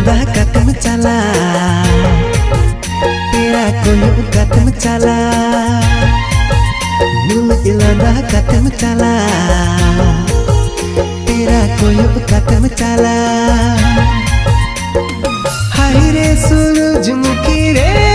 इलादा कदम चला, तेरा कोई कदम चला, नील इलादा कदम चला, तेरा कोई कदम चला। हाय रे सूरजमुखी रे